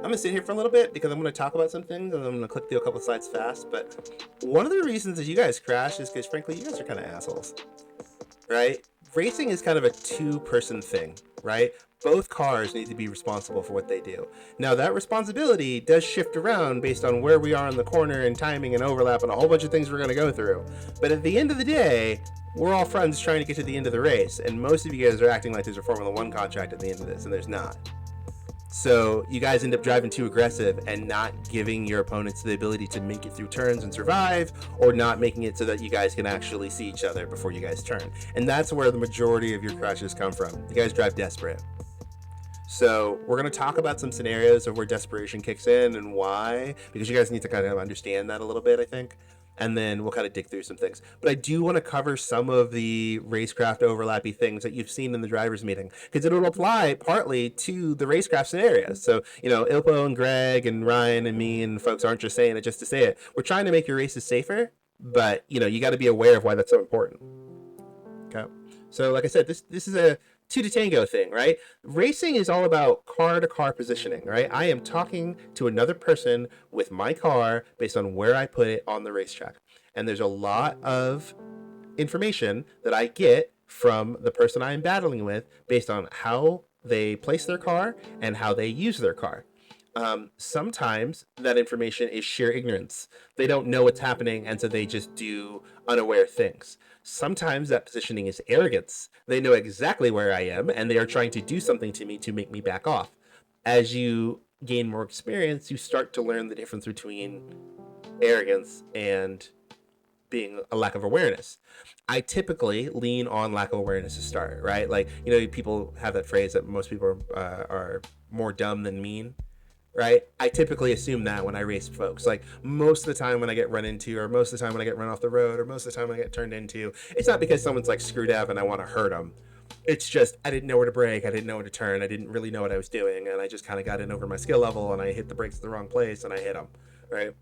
gonna sit here for a little bit because I'm gonna talk about some things and I'm gonna click through a couple slides fast. But one of the reasons that you guys crash is because, frankly, you guys are kind of assholes, right? Racing is kind of a two-person thing, right? Both cars need to be responsible for what they do. Now, that responsibility does shift around based on where we are in the corner and timing and overlap and a whole bunch of things we're going to go through. But at the end of the day, we're all friends trying to get to the end of the race, and most of you guys are acting like there's a Formula One contract at the end of this, and there's not. So you guys end up driving too aggressive and not giving your opponents the ability to make it through turns and survive, or not making it so that you guys can actually see each other before you guys turn. And that's where the majority of your crashes come from. You guys drive desperate. So we're going to talk about some scenarios of where desperation kicks in and why, because you guys need to kind of understand that a little bit, I think. And then we'll kind of dig through some things. But I do want to cover some of the Racecraft overlappy things that you've seen in the driver's meeting, because it'll apply partly to the Racecraft scenarios. So, Ilpo and Greg and Ryan and me and folks aren't just saying it just to say it. We're trying to make your races safer, but, you got to be aware of why that's so important. Okay. So, like I said, this is a two to tango thing, right? Racing is all about car to car positioning, right? I am talking to another person with my car based on where I put it on the racetrack. And there's a lot of information that I get from the person I am battling with based on how they place their car and how they use their car. Sometimes that information is sheer ignorance. They don't know what's happening, and so they just do unaware things. Sometimes that positioning is arrogance. They know exactly where I am, and they are trying to do something to me to make me back off. As you gain more experience, you start to learn the difference between arrogance and being a lack of awareness. I typically lean on lack of awareness to start, right? Like, people have that phrase that most people are more dumb than mean. Right? I typically assume that when I race folks. Like, most of the time when I get run into, or most of the time when I get run off the road, or most of the time when I get turned into, it's not because someone's like screwed up and I want to hurt them. It's just, I didn't know where to brake, I didn't know where to turn, I didn't really know what I was doing, and I just kind of got in over my skill level, and I hit the brakes at the wrong place, and I hit them, right?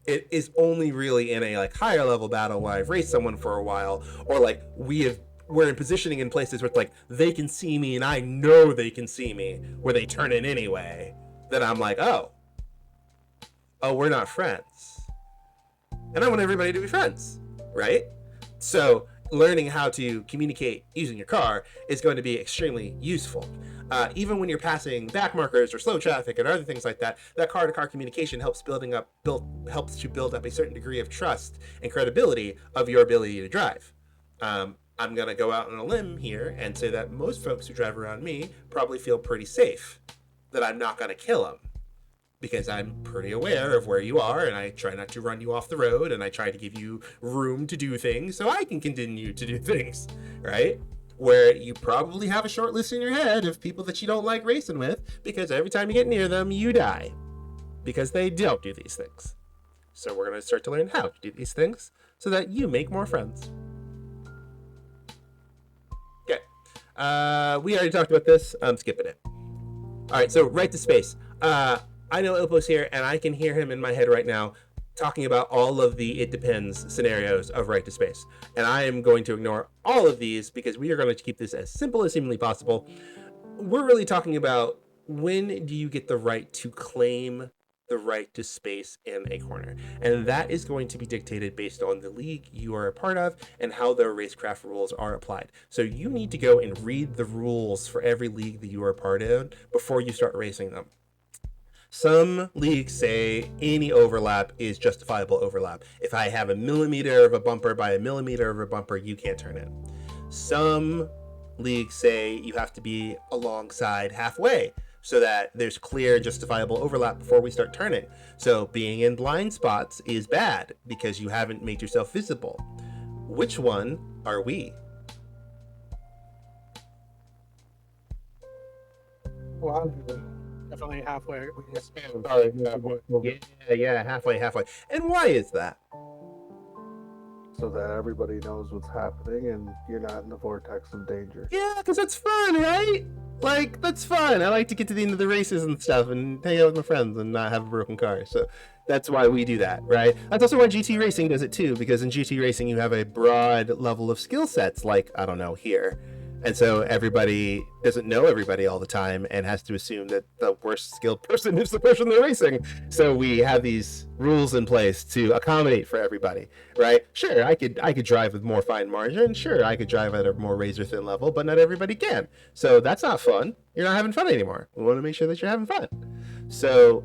It is only really in a higher level battle where I've raced someone for a while, or we're in positioning in places where it's they can see me and I know they can see me, where they turn in anyway. Then I'm like, oh, we're not friends. And I want everybody to be friends, right? So learning how to communicate using your car is going to be extremely useful. Even when you're passing back markers or slow traffic and other things like that, that car-to-car communication helps helps to build up a certain degree of trust and credibility of your ability to drive. I'm going to go out on a limb here and say that most folks who drive around me probably feel pretty safe that I'm not going to kill them, because I'm pretty aware of where you are, and I try not to run you off the road, and I try to give you room to do things so I can continue to do things, right? Where you probably have a short list in your head of people that you don't like racing with, because every time you get near them, you die, because they don't do these things. So we're going to start to learn how to do these things so that you make more friends. Okay. We already talked about this. I'm skipping it. All right, so right to space. I know Ilpo's here, and I can hear him in my head right now talking about all of the it depends scenarios of right to space. And I am going to ignore all of these because we are going to keep this as simple as humanly possible. We're really talking about, when do you get the right to claim the right to space in a corner? And that is going to be dictated based on the league you are a part of and how the Racecraft rules are applied. So you need to go and read the rules for every league that you are a part of before you start racing them. Some leagues say any overlap is justifiable overlap. If I have a millimeter of a bumper by a millimeter of a bumper, you can't turn it. Some leagues say you have to be alongside halfway, so that there's clear justifiable overlap before we start turning. So being in blind spots is bad because you haven't made yourself visible. Which one are we? Well, definitely halfway. Yeah, halfway. And why is that? So that everybody knows what's happening and you're not in the vortex of danger. Yeah, because that's fun, right? That's fun. I like to get to the end of the races and stuff and hang out with my friends and not have a broken car. So that's why we do that, right? That's also why GT Racing does it too, because in GT Racing you have a broad level of skill sets, like, I don't know, here. And so everybody doesn't know everybody all the time and has to assume that the worst skilled person is the person they're racing. So we have these rules in place to accommodate for everybody, right? Sure, I could drive with more fine margin. Sure, I could drive at a more razor thin level, but not everybody can. So that's not fun. You're not having fun anymore. We want to make sure that you're having fun. So,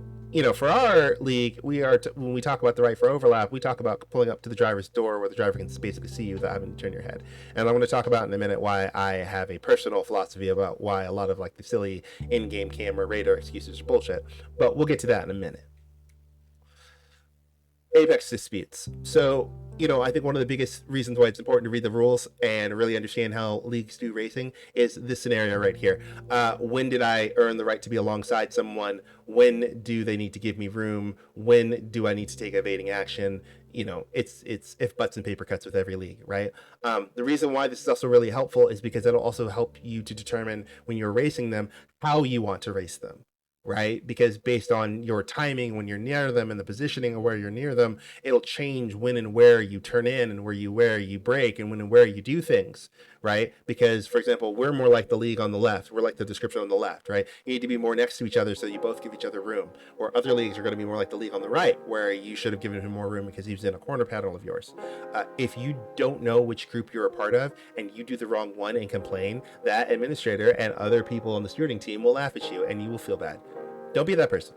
for our league, when we talk about the right for overlap, we talk about pulling up to the driver's door where the driver can basically see you without having to turn your head. And I'm going to talk about in a minute why I have a personal philosophy about why a lot of like the silly in-game camera radar excuses are bullshit. But we'll get to that in a minute. Apex disputes. So, I think one of the biggest reasons why it's important to read the rules and really understand how leagues do racing is this scenario right here. When did I earn the right to be alongside someone? When do they need to give me room? When do I need to take evading action? It's if butts and paper cuts with every league, right? The reason why this is also really helpful is because it'll also help you to determine when you're racing them, how you want to race them. Right? Because based on your timing when you're near them and the positioning of where you're near them, it'll change when and where you turn in and where you brake and when and where you do things, right? Because, for example, we're more like the league on the left. We're like the description on the left, right? You need to be more next to each other so you both give each other room. Or other leagues are going to be more like the league on the right, where you should have given him more room because he was in a corner panel of yours. If you don't know which group you're a part of and you do the wrong one and complain, that administrator and other people on the stewarding team will laugh at you and you will feel bad. Don't be that person.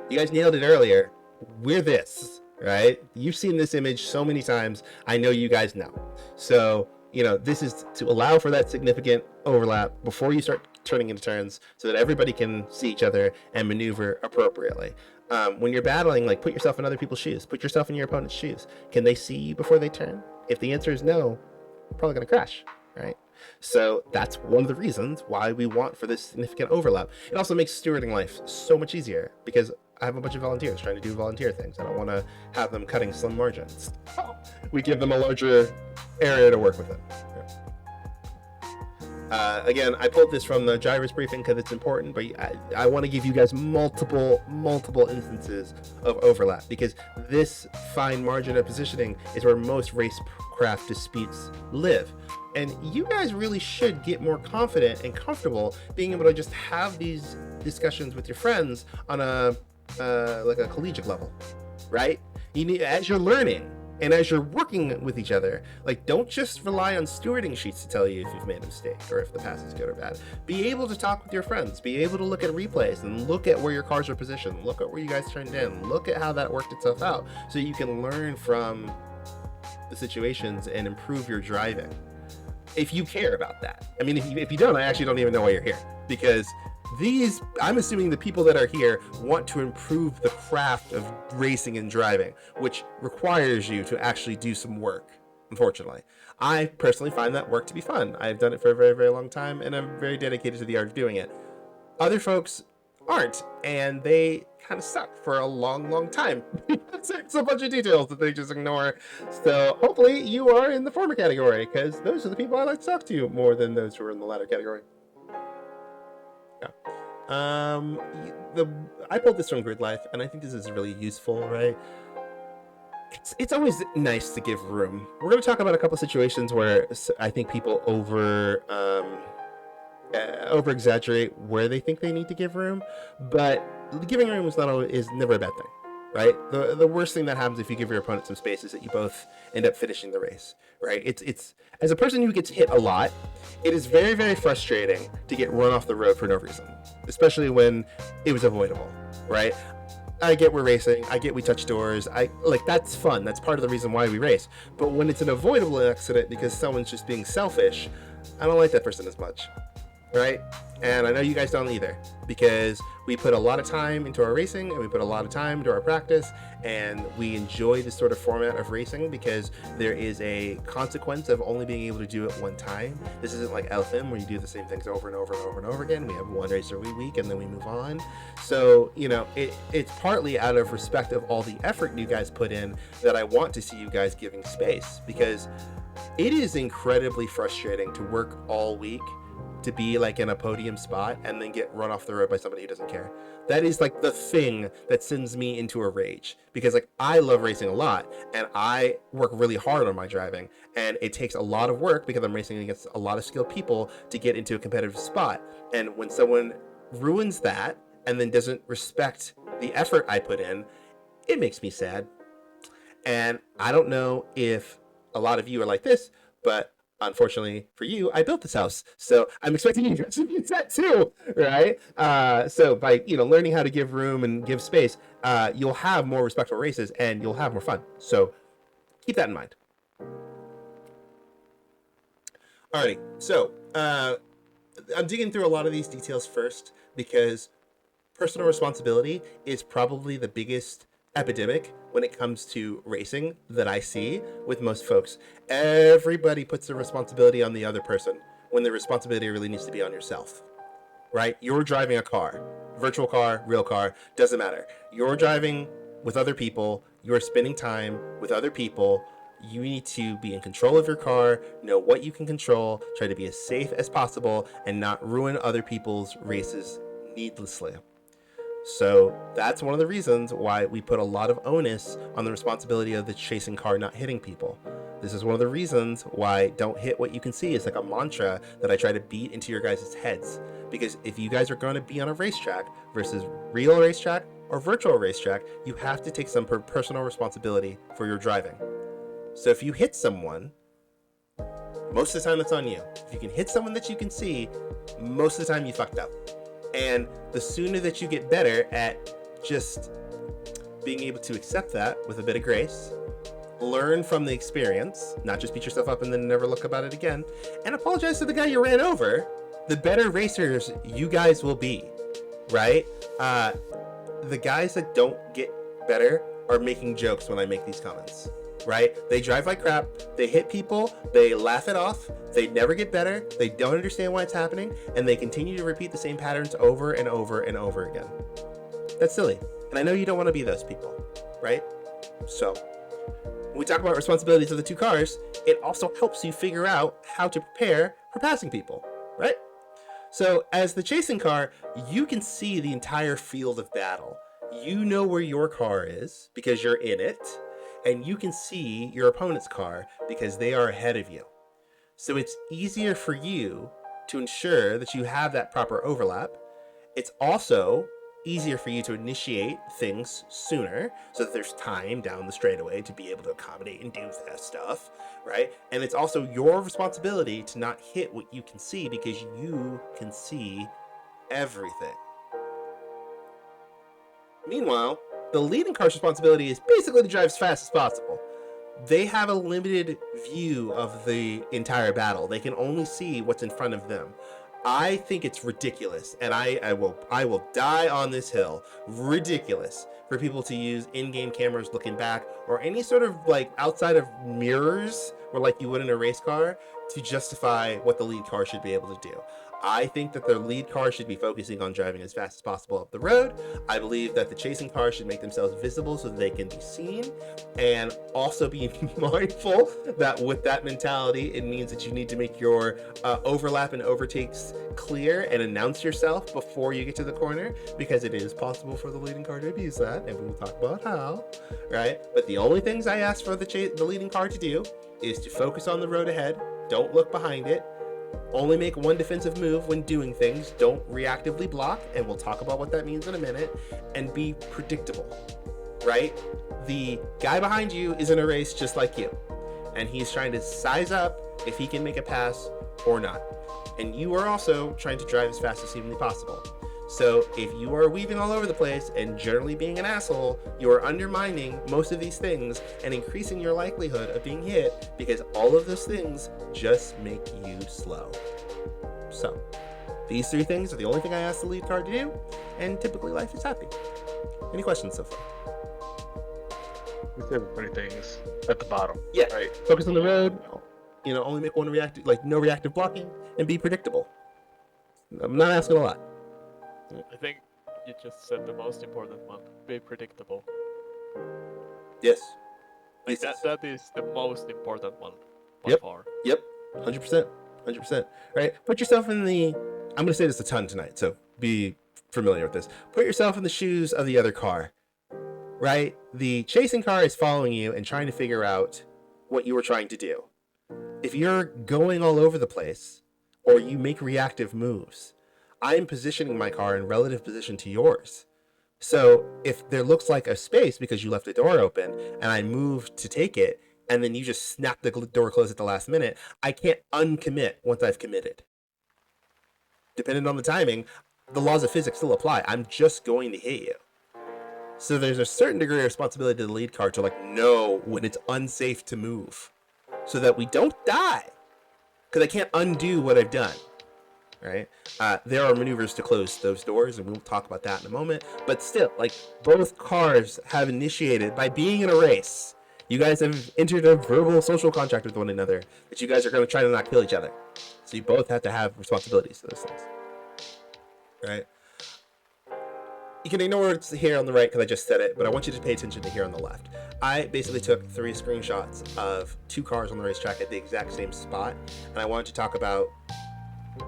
You guys nailed it earlier. We're this, right? You've seen this image so many times. I know you guys know. So, this is to allow for that significant overlap before you start turning into turns so that everybody can see each other and maneuver appropriately. When you're battling, like, put yourself in other people's shoes. Put yourself in your opponent's shoes. Can they see you before they turn? If the answer is no, you're probably going to crash, right? So that's one of the reasons why we want for this significant overlap. It also makes stewarding life so much easier because I have a bunch of volunteers trying to do volunteer things. I don't want to have them cutting slim margins. We give them a larger area to work with it. Again, I pulled this from the driver's briefing because it's important, but I want to give you guys multiple instances of overlap because this fine margin of positioning is where most racecraft disputes live. And you guys really should get more confident and comfortable being able to just have these discussions with your friends on a collegiate level, right? You need, as you're learning and as you're working with each other, like, don't just rely on stewarding sheets to tell you if you've made a mistake or if the pass is good or bad. Be able to talk with your friends, be able to look at replays and look at where your cars are positioned, look at where you guys turned in, look at how that worked itself out so you can learn from the situations and improve your driving. If you care about that. I mean, if you don't, I actually don't even know why you're here, because I'm assuming the people that are here want to improve the craft of racing and driving, which requires you to actually do some work, unfortunately. I personally find that work to be fun. I've done it for a very, very long time, and I'm very dedicated to the art of doing it. Other folks aren't, and they kind of suck for a long time. It's a bunch of details that they just ignore. So hopefully you are in the former category, because those are the people I like to talk to more than those who are in the latter category. Yeah. I pulled this from Grid Life, and I think this is really useful, right? It's always nice to give room. We're going to talk about a couple of situations where I think people over exaggerate where they think they need to give room, but giving room is never a bad thing, right? The worst thing that happens if you give your opponent some space is that you both end up finishing the race, right? It's as a person who gets hit a lot, it is very, very frustrating to get run off the road for no reason, especially when it was avoidable, right? I get we're racing, I get we touch doors, that's fun, that's part of the reason why we race. But when it's an avoidable accident because someone's just being selfish, I don't like that person as much, right? And I know you guys don't either, because we put a lot of time into our racing and we put a lot of time into our practice, and we enjoy this sort of format of racing because there is a consequence of only being able to do it one time. This isn't like LFM where you do the same things over and over and over and over again. We have one race every week and then we move on. So, it's partly out of respect of all the effort you guys put in that I want to see you guys giving space, because it is incredibly frustrating to work all week to be like in a podium spot and then get run off the road by somebody who doesn't care. That is like the thing that sends me into a rage, because like I love racing a lot and I work really hard on my driving, and it takes a lot of work because I'm racing against a lot of skilled people to get into a competitive spot. And when someone ruins that and then doesn't respect the effort I put in, it makes me sad. And I don't know if a lot of you are like this, but unfortunately for you, I built this house, so I'm expecting you guys to be that too, right? So by learning how to give room and give space, you'll have more respectful races and you'll have more fun. So keep that in mind. Alrighty, so I'm digging through a lot of these details first because personal responsibility is probably the biggest epidemic when it comes to racing that I see with most folks. Everybody puts the responsibility on the other person when the responsibility really needs to be on yourself, right? You're driving a car, virtual car, real car, doesn't matter. You're driving with other people, you're spending time with other people. You need to be in control of your car, know what you can control, try to be as safe as possible, and not ruin other people's races needlessly. So that's one of the reasons why we put a lot of onus on the responsibility of the chasing car not hitting people. This is one of the reasons why don't hit what you can see is like a mantra that I try to beat into your guys' heads. Because if you guys are going to be on a racetrack versus real racetrack or virtual racetrack, you have to take some personal responsibility for your driving. So if you hit someone, most of the time it's on you. If you can hit someone that you can see, most of the time you fucked up. And the sooner that you get better at just being able to accept that with a bit of grace, learn from the experience, not just beat yourself up and then never look about it again, and apologize to the guy you ran over, the better racers you guys will be, right? The guys that don't get better are making jokes when I make these comments, right? They drive like crap, they hit people, they laugh it off, they never get better, they don't understand why it's happening, and they continue to repeat the same patterns over and over and over again. That's silly. And I know you don't want to be those people, right? So when we talk about responsibilities of the two cars, it also helps you figure out how to prepare for passing people, right? So as the chasing car, you can see the entire field of battle. You know where your car is because you're in it, and you can see your opponent's car because they are ahead of you. So it's easier for you to ensure that you have that proper overlap. It's also easier for you to initiate things sooner so that there's time down the straightaway to be able to accommodate and do that stuff, right? And it's also your responsibility to not hit what you can see because you can see everything. Meanwhile, the leading car's responsibility is basically to drive as fast as possible. They have a limited view of the entire battle. They can only see what's in front of them. I think it's ridiculous, and I will die on this hill. Ridiculous for people to use in-game cameras looking back or any sort of like outside of mirrors or like you would in a race car to justify what the lead car should be able to do. I think that the lead car should be focusing on driving as fast as possible up the road. I believe that the chasing car should make themselves visible so that they can be seen, and also be mindful that with that mentality, it means that you need to make your overlap and overtakes clear and announce yourself before you get to the corner, because it is possible for the leading car to abuse that, and we'll talk about how, right? But the only things I ask for the leading car to do is to focus on the road ahead, don't look behind it, only make one defensive move when doing things, don't reactively block, and we'll talk about what that means in a minute, and be predictable, right? The guy behind you is in a race just like you, and he's trying to size up if he can make a pass or not. And you are also trying to drive as fast as humanly possible. So if you are weaving all over the place and generally being an asshole, you are undermining most of these things and increasing your likelihood of being hit, because all of those things just make you slow. So these three things are the only thing I ask the lead car to do, and typically life is happy. Any questions so far? We said 3 things at the bottom. Yeah, right. Focus on the road, only make one reactive, like no reactive blocking, and be predictable. I'm not asking a lot. I think you just said the most important one. Be predictable. Yes. Like that is the most important one by Yep. far. Yep. 100%. 100%. Right? Put yourself in the. I'm going to say this a ton tonight, so be familiar with this. Put yourself in the shoes of the other car. Right? The chasing car is following you and trying to figure out what you were trying to do. If you're going all over the place or you make reactive moves, I'm positioning my car in relative position to yours. So if there looks like a space because you left the door open and I moved to take it and then you just snap the door closed at the last minute, I can't uncommit once I've committed. Depending on the timing, the laws of physics still apply. I'm just going to hit you. So there's a certain degree of responsibility to the lead car to like know when it's unsafe to move so that we don't die because I can't undo what I've done. Right? There are maneuvers to close those doors, and we'll talk about that in a moment. But still, like, both cars have initiated by being in a race. You guys have entered a verbal social contract with one another that you guys are going to try to not kill each other. So you both have to have responsibilities to those things. Right? You can ignore what's here on the right because I just said it, but I want you to pay attention to here on the left. I basically took 3 screenshots of 2 cars on the racetrack at the exact same spot, and I wanted to talk about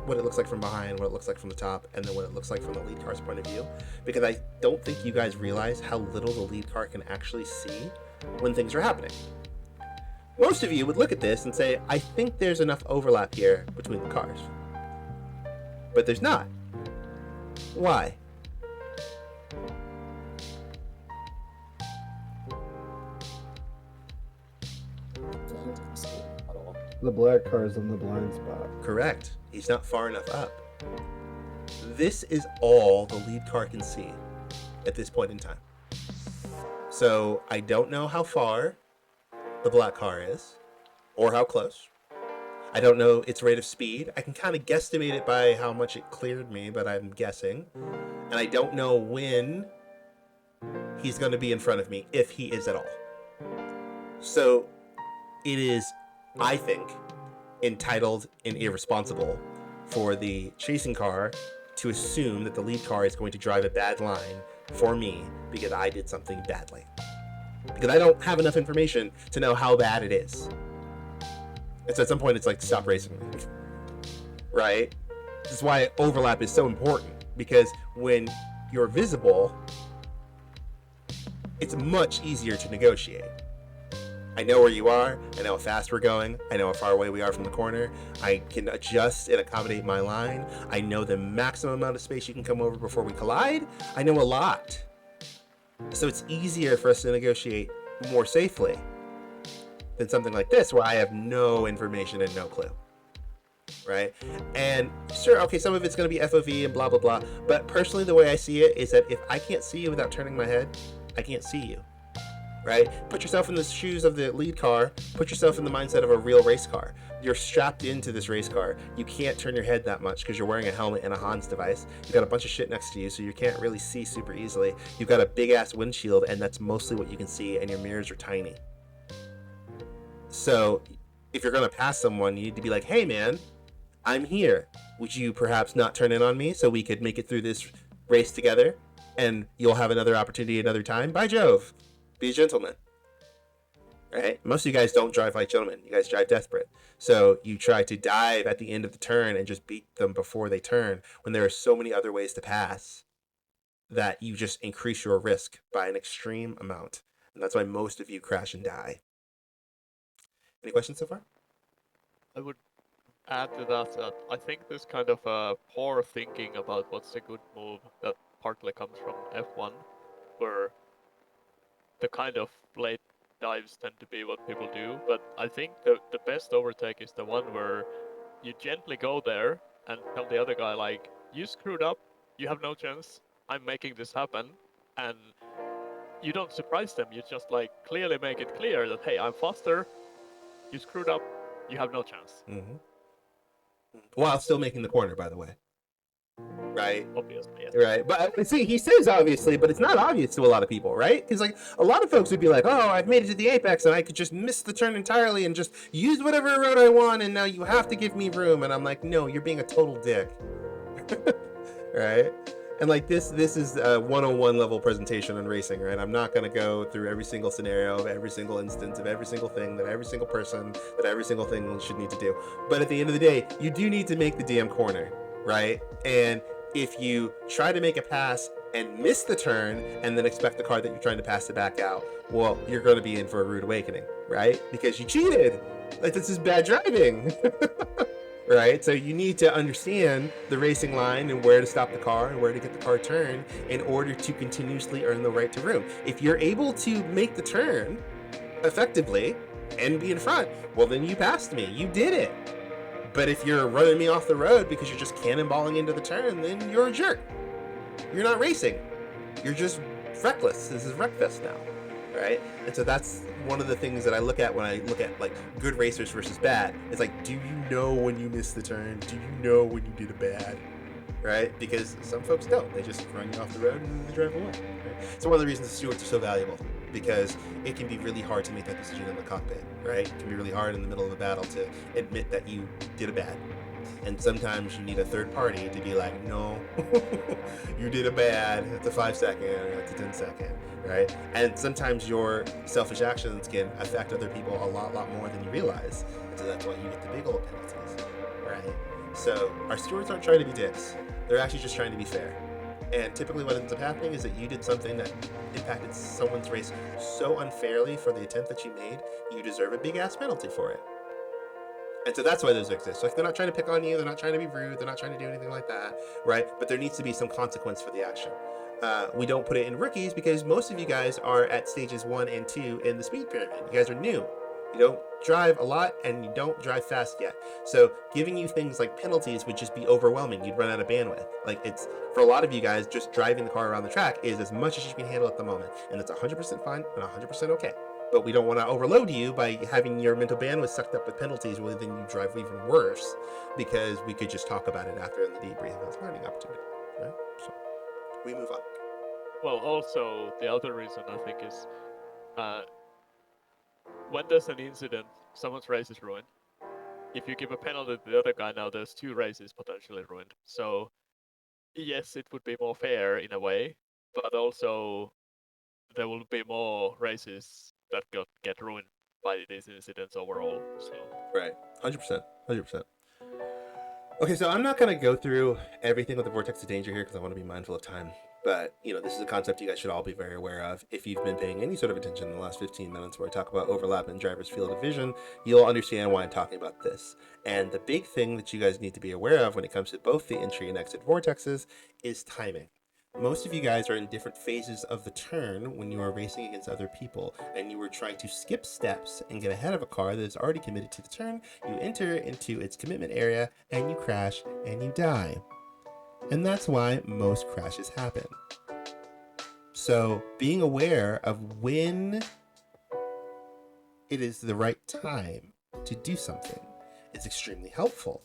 what it looks like from behind, what it looks like from the top, and then what it looks like from the lead car's point of view. Because I don't think you guys realize how little the lead car can actually see when things are happening. Most of you would look at this and say, I think there's enough overlap here between the cars. But there's not. Why? The black car's in the blind spot. Correct. He's not far enough up. This is all the lead car can see at this point in time. So I don't know how far the black car is or how close. I don't know its rate of speed. I can kind of guesstimate it by how much it cleared me, but I'm guessing. And I don't know when he's going to be in front of me, if he is at all. So it is, I think, entitled and irresponsible for the chasing car to assume that the lead car is going to drive a bad line for me because I did something badly. Because I don't have enough information to know how bad it is. And so at some point it's like, stop racing me. Right? This is why overlap is so important, because when you're visible, it's much easier to negotiate. I know where you are, I know how fast we're going, I know how far away we are from the corner, I can adjust and accommodate my line, I know the maximum amount of space you can come over before we collide, I know a lot. So it's easier for us to negotiate more safely than something like this where I have no information and no clue. Right? And sure, okay, some of it's going to be FOV and blah, blah, blah, but personally the way I see it is that if I can't see you without turning my head, I can't see you. Right? Put yourself in the shoes of the lead car. Put yourself in the mindset of a real race car. You're strapped into this race car. You can't turn your head that much because you're wearing a helmet and a Hans device. You've got a bunch of shit next to you, so you can't really see super easily. You've got a big ass windshield, and that's mostly what you can see, and your mirrors are tiny. So if you're going to pass someone, you need to be like, hey man, I'm here. Would you perhaps not turn in on me so we could make it through this race together? And you'll have another opportunity another time. By Jove. Be a gentleman, right? Most of you guys don't drive like gentlemen. You guys drive desperate. So you try to dive at the end of the turn and just beat them before they turn when there are so many other ways to pass that you just increase your risk by an extreme amount. And that's why most of you crash and die. Any questions so far? I would add to that I think there's kind of poor thinking about what's a good move that partly comes from F1, where the kind of late dives tend to be what people do, but I think the best overtake is the one where you gently go there and tell the other guy, like, you screwed up, you have no chance, I'm making this happen, and you don't surprise them, you just like clearly make it clear that, hey, I'm faster, you screwed up, you have no chance. Mm-hmm. While still making the corner, by the way. Right? Obviously, yes. Right. But see, he says obviously, but it's not obvious to a lot of people, right? Because like a lot of folks would be like, oh, I've made it to the apex and I could just miss the turn entirely and just use whatever road I want, and now you have to give me room. And I'm like, no, you're being a total dick. Right? And like this is a 101 level presentation on racing, right? I'm not going to go through every single scenario of every single instance of every single thing that every single person that every single thing should need to do. But at the end of the day, you do need to make the damn corner, right? And if you try to make a pass and miss the turn and then expect the car that you're trying to pass to back out, well, you're going to be in for a rude awakening, right? Because you cheated. Like, this is bad driving. Right? So you need to understand the racing line and where to stop the car and where to get the car turned in order to continuously earn the right to room. If you're able to make the turn effectively and be in front, well, then you passed me. You did it. But if you're running me off the road because you're just cannonballing into the turn, then you're a jerk. You're not racing. You're just reckless. This is Wreckfest now. Right? And so that's one of the things that I look at when I look at like good racers versus bad. It's like, do you know when you missed the turn? Do you know when you did a bad? Right? Because some folks don't. They just run you off the road and they drive away. Right? So one of the reasons the stewards are so valuable, because it can be really hard to make that decision in the cockpit, right? It can be really hard in the middle of a battle to admit that you did a bad. And sometimes you need a third party to be like, no, you did a bad at the 5 second or at the 10 second, right? And sometimes your selfish actions can affect other people a lot more than you realize. And so that's why you get the big old penalties, right? So our stewards aren't trying to be dicks. They're actually just trying to be fair. And typically what ends up happening is that you did something that impacted someone's race so unfairly for the attempt that you made, you deserve a big ass penalty for it. And so that's why those exist. Like, they're not trying to pick on you, they're not trying to be rude, they're not trying to do anything like that, right? But there needs to be some consequence for the action. We don't put it in rookies because most of you guys are at stages 1 and 2 in the speed pyramid. You guys are new. You don't drive a lot and you don't drive fast yet. So giving you things like penalties would just be overwhelming. You'd run out of bandwidth. Like, it's, for a lot of you guys, just driving the car around the track is as much as you can handle at the moment. And that's 100% fine and 100% okay. But we don't want to overload you by having your mental bandwidth sucked up with penalties, rather than you drive even worse, because we could just talk about it after in the debrief as a learning opportunity, right? So we move on. Well, also, the other reason I think is when there's an incident, someone's race is ruined. If you give a penalty to the other guy, now there's 2 races potentially ruined. So, yes, it would be more fair in a way, but also there will be more races that get ruined by these incidents overall. So Right, 100%, 100%. Okay, so I'm not going to go through everything with the Vortex of Danger here because I want to be mindful of time. But, you know, this is a concept you guys should all be very aware of. If you've been paying any sort of attention in the last 15 minutes where I talk about overlap in driver's field of vision, you'll understand why I'm talking about this. And the big thing that you guys need to be aware of when it comes to both the entry and exit vortexes is timing. Most of you guys are in different phases of the turn when you are racing against other people and you are trying to skip steps and get ahead of a car that is already committed to the turn. You enter into its commitment area and you crash and you die. And that's why most crashes happen. So being aware of when it is the right time to do something is extremely helpful.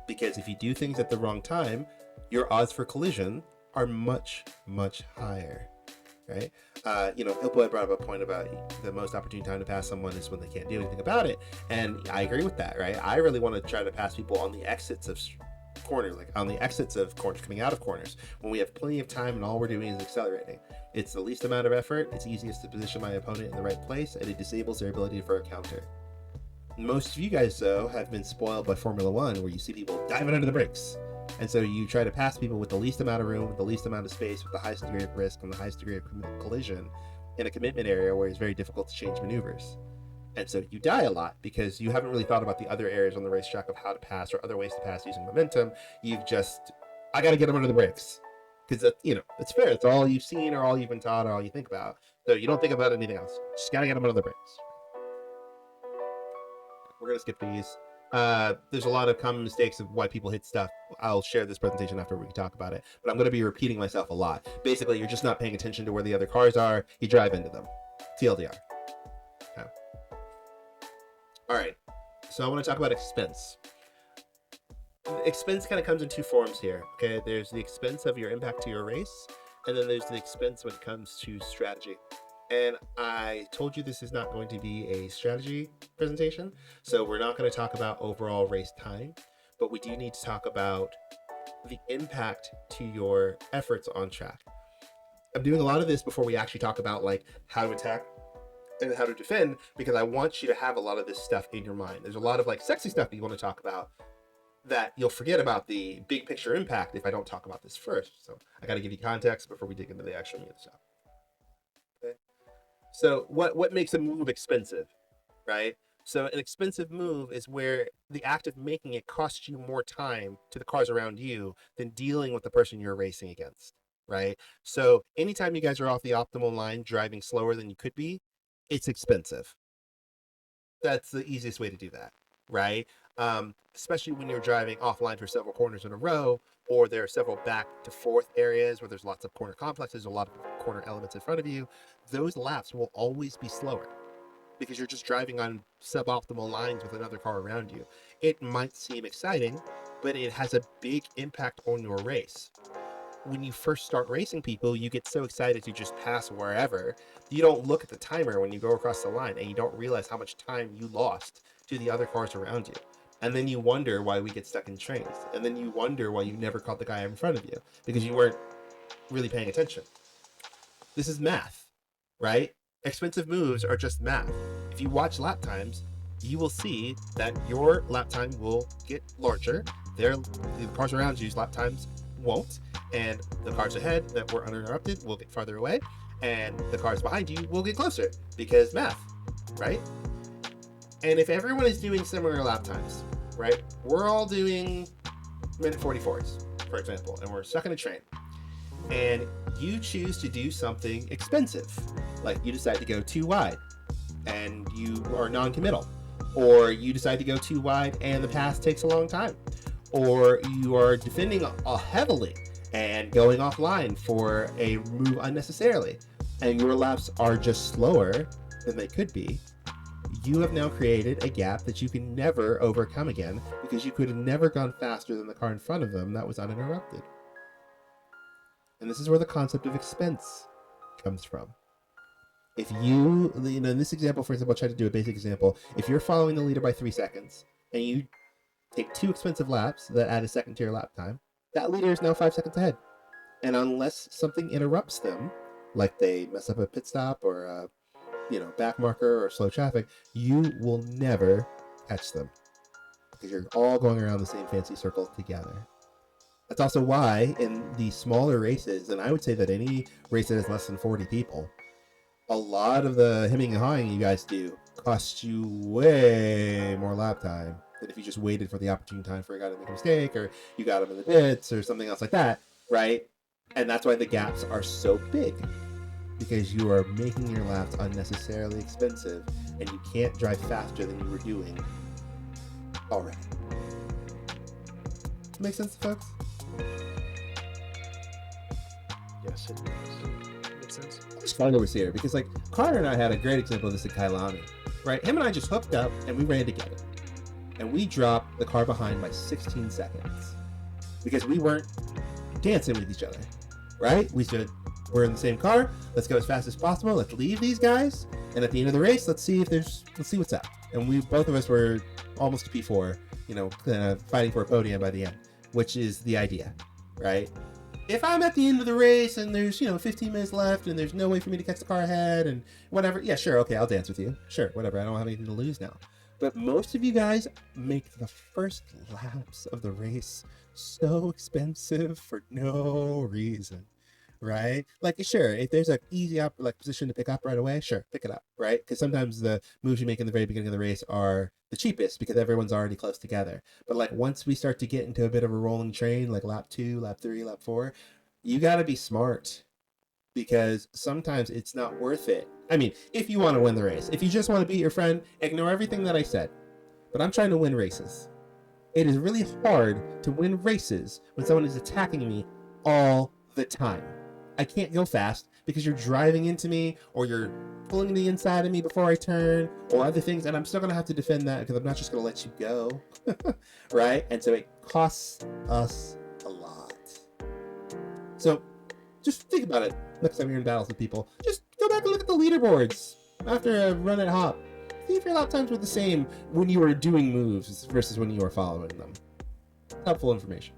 Because if you do things at the wrong time, your odds for collision are much higher, right? Hillboy brought up a point about the most opportune time to pass someone is when they can't do anything about it. And I agree with that, right? I really want to try to pass people on the exits of corners, like on the exits of corners, coming out of corners, when we have plenty of time and all we're doing is accelerating. It's the least amount of effort, it's easiest to position my opponent in the right place, and it disables their ability for a counter. Most of you guys, though, have been spoiled by Formula One, where you see people diving under the brakes. And so you try to pass people with the least amount of room, with the least amount of space, with the highest degree of risk and the highest degree of collision in a commitment area where it's very difficult to change maneuvers. And so you die a lot because you haven't really thought about the other areas on the racetrack of how to pass or other ways to pass using momentum. You've just, I got to get them under the brakes. Because, it's fair. It's all you've seen or all you've been taught or all you think about. So you don't think about anything else. Just got to get them under the brakes. We're going to skip these. There's a lot of common mistakes of why people hit stuff. I'll share this presentation after we talk about it, but I'm going to be repeating myself a lot. Basically, you're just not paying attention to where the other cars are. You drive into them. TLDR. Okay. All right. So I want to talk about expense. Expense kind of comes in 2 forms here. Okay. There's the expense of your impact to your race, and then there's the expense when it comes to strategy. And I told you this is not going to be a strategy presentation, so we're not going to talk about overall race time, but we do need to talk about the impact to your efforts on track. I'm doing a lot of this before we actually talk about like how to attack and how to defend, because I want you to have a lot of this stuff in your mind. There's a lot of like sexy stuff that you want to talk about that you'll forget about the big picture impact if I don't talk about this first. So I got to give you context before we dig into the actual meat of the stuff. Okay. So what makes a move expensive, right? So an expensive move is where the act of making it costs you more time to the cars around you than dealing with the person you're racing against, right? So anytime you guys are off the optimal line, driving slower than you could be, it's expensive. That's the easiest way to do that, right? Especially when you're driving offline for several corners in a row, or there are several back to forth areas where there's lots of corner complexes, a lot of corner elements in front of you. Those laps will always be slower because you're just driving on suboptimal lines with another car around you. It might seem exciting, but it has a big impact on your race. When you first start racing people, you get so excited to just pass wherever. You don't look at the timer when you go across the line, and you don't realize how much time you lost to the other cars around you. And then you wonder why we get stuck in trains. And then you wonder why you never caught the guy in front of you, because you weren't really paying attention. This is math, right? Expensive moves are just math. If you watch lap times, you will see that your lap time will get larger. The cars around you's lap times won't, and the cars ahead that were uninterrupted will get farther away, and the cars behind you will get closer, because math, right? And if everyone is doing similar lap times, right? We're all doing minute 44s, for example, and we're stuck in a train, and you choose to do something expensive, like you decide to go too wide and you are non-committal, or you decide to go too wide and the pass takes a long time, or you are defending heavily and going offline for a move unnecessarily, and your laps are just slower than they could be. You have now created a gap that you can never overcome again, because you could have never gone faster than the car in front of them that was uninterrupted. And this is where the concept of expense comes from. If you know, in this example, for example, I'll try to do a basic example. If you're following the leader by 3 seconds and you take 2 expensive laps that add a second to your lap time, that leader is now 5 seconds ahead. And unless something interrupts them, like they mess up a pit stop or a back marker or slow traffic, you will never catch them, because you're all going around the same fancy circle together. That's also why in the smaller races, and I would say that any race that has less than 40 people, a lot of the hemming and hawing you guys do costs you way more lap time than if you just waited for the opportune time for a guy to make a mistake, or you got him in the pits or something else like that, right? And that's why the gaps are so big, because you are making your laps unnecessarily expensive, and you can't drive faster than you were doing already. Make sense, folks? Yes, it does. Makes sense. I just find over here because, like, Carter and I had a great example of this at Kailami, right? Him and I just hooked up and we ran together, and we dropped the car behind by 16 seconds because we weren't dancing with each other, right? We said, we're in the same car, let's go as fast as possible, let's leave these guys, and at the end of the race, let's see what's up. And both of us were almost a P4, fighting for a podium by the end, which is the idea, right? If I'm at the end of the race and there's 15 minutes left and there's no way for me to catch the car ahead and whatever, yeah, sure, okay, I'll dance with you, sure, whatever, I don't have anything to lose now. But most of you guys make the first laps of the race so expensive for no reason, right? Like, sure, if there's an easy position to pick up right away, sure, pick it up, right? Because sometimes the moves you make in the very beginning of the race are the cheapest because everyone's already close together. But like once we start to get into a bit of a rolling train, like lap 2, lap 3, lap 4, you got to be smart, because sometimes it's not worth it. I mean, if you want to win the race, if you just want to beat your friend, ignore everything that I said. But I'm trying to win races. It is really hard to win races when someone is attacking me all the time. I can't go fast because you're driving into me, or you're pulling the inside of me before I turn, or other things, and I'm still going to have to defend that because I'm not just going to let you go, right? And so it costs us a lot. So just think about it next time you're in battles with people. Just go back and look at the leaderboards after a run at Hop. See if your lap times were the same when you were doing moves versus when you were following them. Helpful information.